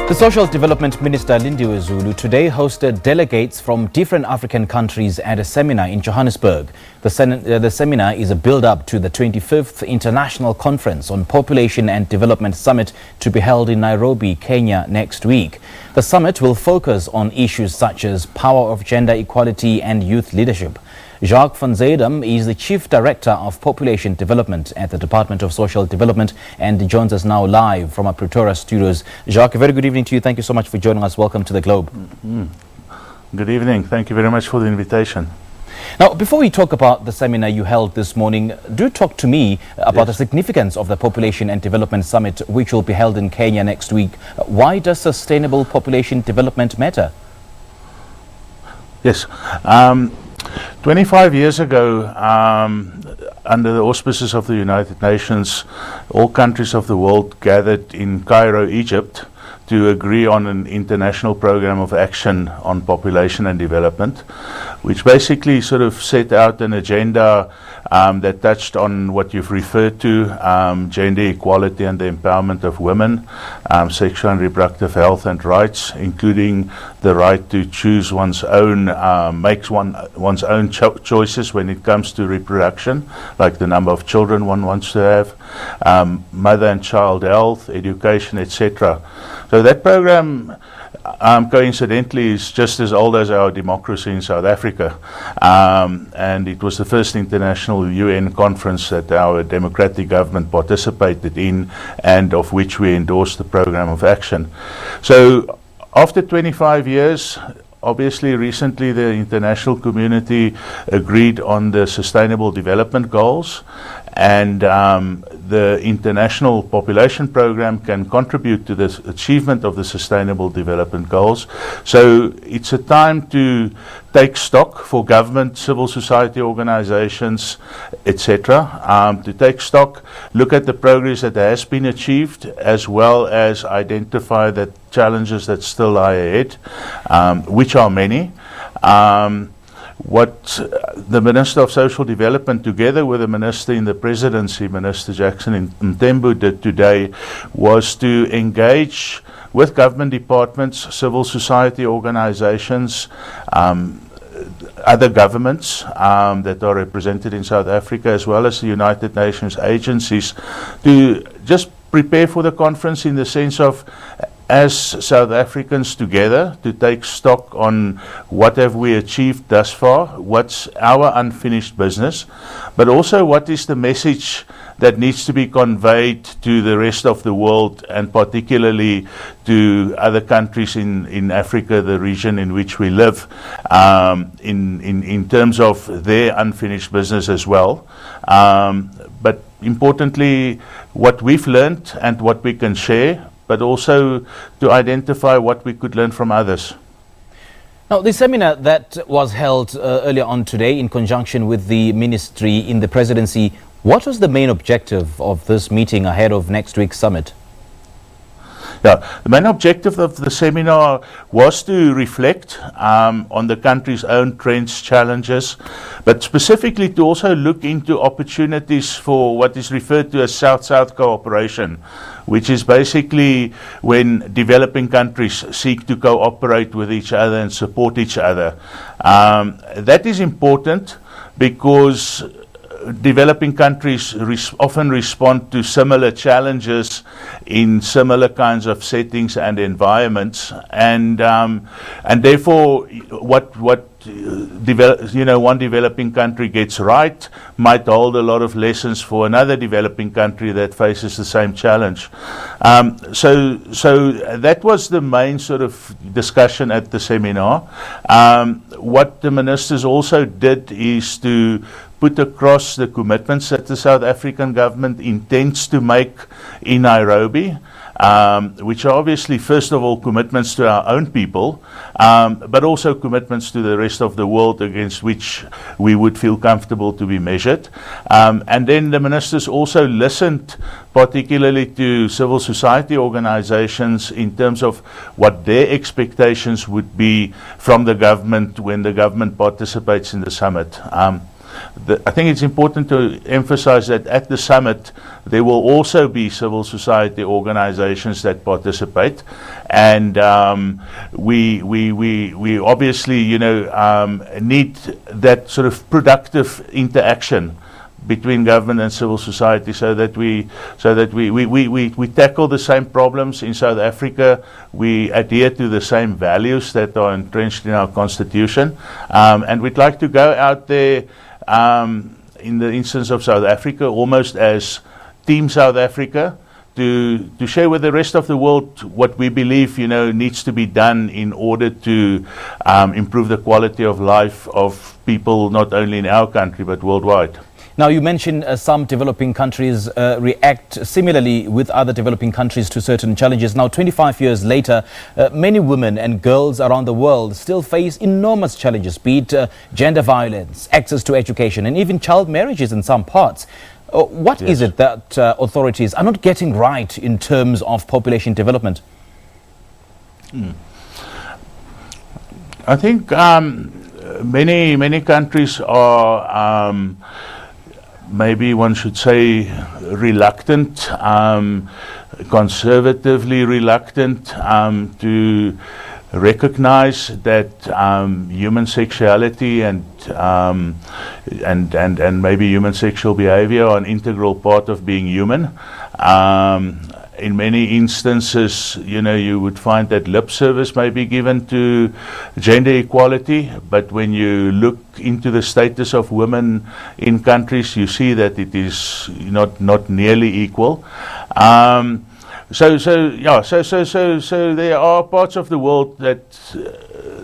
The Social Development Minister Lindiwe Zulu today hosted delegates from different African countries at a seminar in Johannesburg. The seminar is a build-up to the 25th International Conference on Population and Development Summit to be held in Nairobi, Kenya next week. The summit will focus on issues such as power of gender equality and youth leadership. Jacques van Zuydam is the Chief Director of Population Development at the Department of Social Development and joins us now live from our Pretoria studios. Jacques, a very good evening to you. Thank you so much for joining us. Welcome to the Globe. Good evening. Thank you very much for the invitation. Now, before we talk about the seminar you held this morning, do talk to me about the significance of the Population and Development Summit, which will be held in Kenya next week. Why does sustainable population development matter? Yes. 25 years ago, under the auspices of the United Nations, all countries of the world gathered in Cairo, Egypt, to agree on an international program of action on population and development, which basically sort of set out an agenda that touched on what you've referred to, gender equality and the empowerment of women, sexual and reproductive health and rights, including the right to choose one's own, one's own choices when it comes to reproduction, like the number of children one wants to have, mother and child health, education, etc. So that program, coincidentally, is just as old as our democracy in South Africa. And it was the first international UN conference that our democratic government participated in and of which we endorsed the program of action. So after 25 years, obviously recently the international community agreed on the Sustainable Development Goals, and the international population program can contribute to the achievement of the Sustainable Development Goals. So it's a time to take stock for government, civil society organizations, etc., to take stock, look at the progress that has been achieved, as well as identify the challenges that still lie ahead, which are many. What the Minister of Social Development, together with the Minister in the Presidency, Minister Jacques van Zuydam, did today was to engage with government departments, civil society organizations, other governments that are represented in South Africa, as well as the United Nations agencies, to just prepare for the conference in the sense of, as South Africans together, to take stock on what have we achieved thus far, what's our unfinished business, but also what is the message that needs to be conveyed to the rest of the world, and particularly to other countries in Africa, the region in which we live, in terms of their unfinished business as well. But importantly, what we've learned and what we can share, but also to identify what we could learn from others. Now, the seminar that was held earlier on today in conjunction with the ministry in the presidency, what was the main objective of this meeting ahead of next week's summit? Yeah, the main objective of the seminar was to reflect on the country's own trends, challenges, but specifically to also look into opportunities for what is referred to as SouthSouth Cooperation, which is basically when developing countries seek to cooperate with each other and support each other. That is important because developing countries often respond to similar challenges in similar kinds of settings and environments, and therefore what one developing country gets right might hold a lot of lessons for another developing country that faces the same challenge. So that was the main sort of discussion at the seminar. What the ministers also did is to put across the commitments that the South African government intends to make in Nairobi, which are obviously, first of all, commitments to our own people, but also commitments to the rest of the world against which we would feel comfortable to be measured. And then the ministers also listened particularly to civil society organizations in terms of what their expectations would be from the government when the government participates in the summit. I think it's important to emphasize that at the summit there will also be civil society organizations that participate, and we obviously, need that sort of productive interaction between government and civil society, so that we tackle the same problems in South Africa. We adhere to the same values that are entrenched in our constitution, and we'd like to go out there, in the instance of South Africa, almost as Team South Africa, to share with the rest of the world what we believe needs to be done in order to improve the quality of life of people not only in our country but worldwide. Now, you mentioned some developing countries react similarly with other developing countries to certain challenges. Now, 25 years later, many women and girls around the world still face enormous challenges, be it gender violence, access to education, and even child marriages in some parts. What is it that authorities are not getting right in terms of population development? I think many countries are maybe one should say reluctant, conservatively reluctant to recognize that human sexuality and maybe human sexual behavior are an integral part of being human. In many instances, you would find that lip service may be given to gender equality, but when you look into the status of women in countries, you see that it is not nearly equal. So there are parts of the world that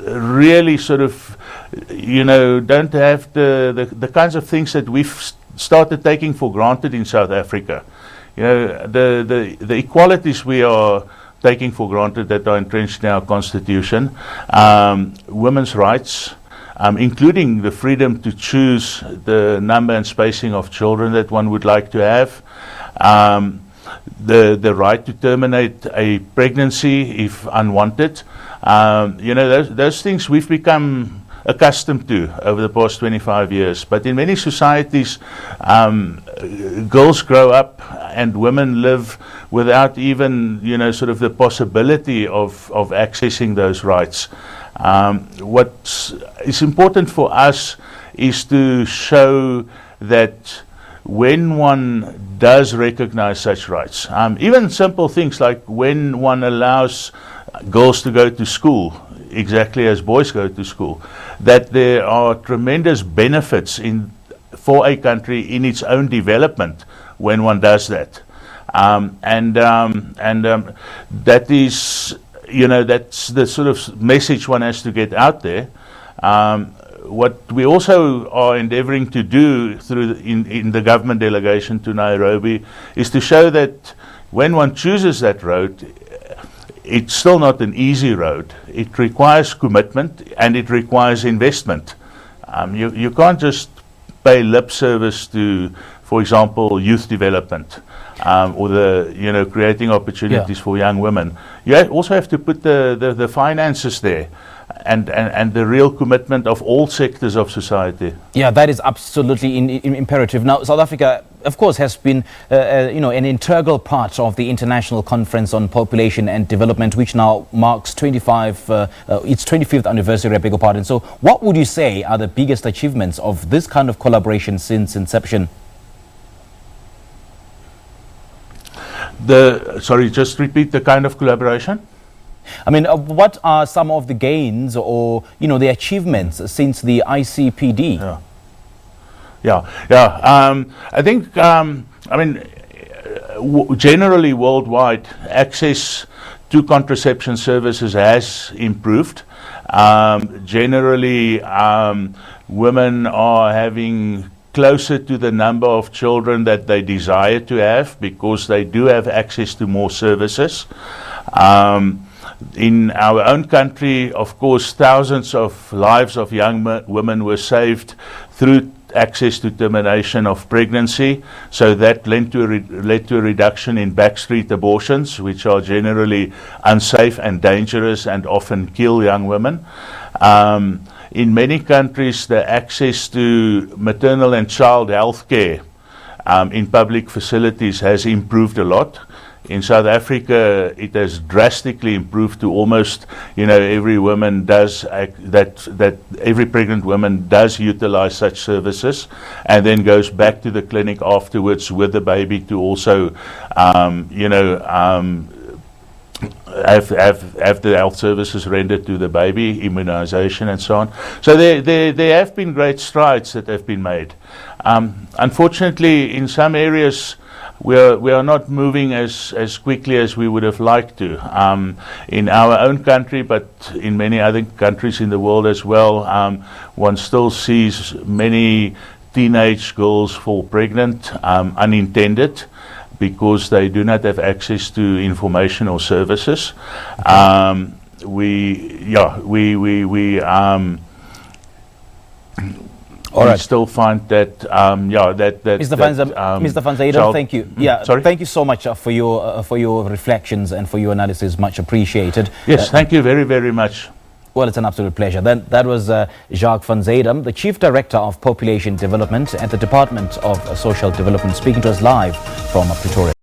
really sort of, don't have the kinds of things that we've started taking for granted in South Africa. The equalities we are taking for granted that are entrenched in our constitution, women's rights, including the freedom to choose the number and spacing of children that one would like to have, the right to terminate a pregnancy if unwanted. Those things we've become accustomed to over the past 25 years. But in many societies, girls grow up and women live without even, sort of the possibility of accessing those rights. What is important for us is to show that when one does recognize such rights, even simple things like when one allows girls to go to school exactly as boys go to school, that there are tremendous benefits for a country in its own development when one does that. That is, that's the sort of message one has to get out there. What we also are endeavoring to do in the government delegation to Nairobi is to show that when one chooses that road, it's still not an easy road. It requires commitment and it requires investment. You can't just pay lip service to, for example, youth development or creating opportunities for young women. You also have to put the finances there. And the real commitment of all sectors of society. Yeah, that is absolutely imperative. Now, South Africa, of course, has been an integral part of the International Conference on Population and Development, which now marks its 25th anniversary, I beg your pardon. So what would you say are the biggest achievements of this kind of collaboration since inception? Sorry, just repeat the kind of collaboration? I mean, what are some of the gains or, the achievements since the ICPD? I think, generally worldwide, access to contraception services has improved. Generally, women are having closer to the number of children that they desire to have because they do have access to more services. In our own country, of course, thousands of lives of young women were saved through access to termination of pregnancy. So that led to a reduction in backstreet abortions, which are generally unsafe and dangerous and often kill young women. in many countries, the access to maternal and child health care in public facilities has improved a lot. In South Africa, it has drastically improved to almost, every woman does that every pregnant woman does utilize such services, and then goes back to the clinic afterwards with the baby to also, have the health services rendered to the baby, immunization and so on. So there have been great strides that have been made. Unfortunately, in some areas, we are not moving as quickly as we would have liked to. In our own country, but in many other countries in the world as well, one still sees many teenage girls fall pregnant unintended, because they do not have access to information or services. We still find that, Mr. van Zuydam, thank you. Thank you so much for your reflections and for your analysis. Much appreciated. Yes, thank you very, very much. Well, it's an absolute pleasure. That was Jacques van Zuydam, the Chief Director of Population Development at the Department of Social Development, speaking to us live from Pretoria.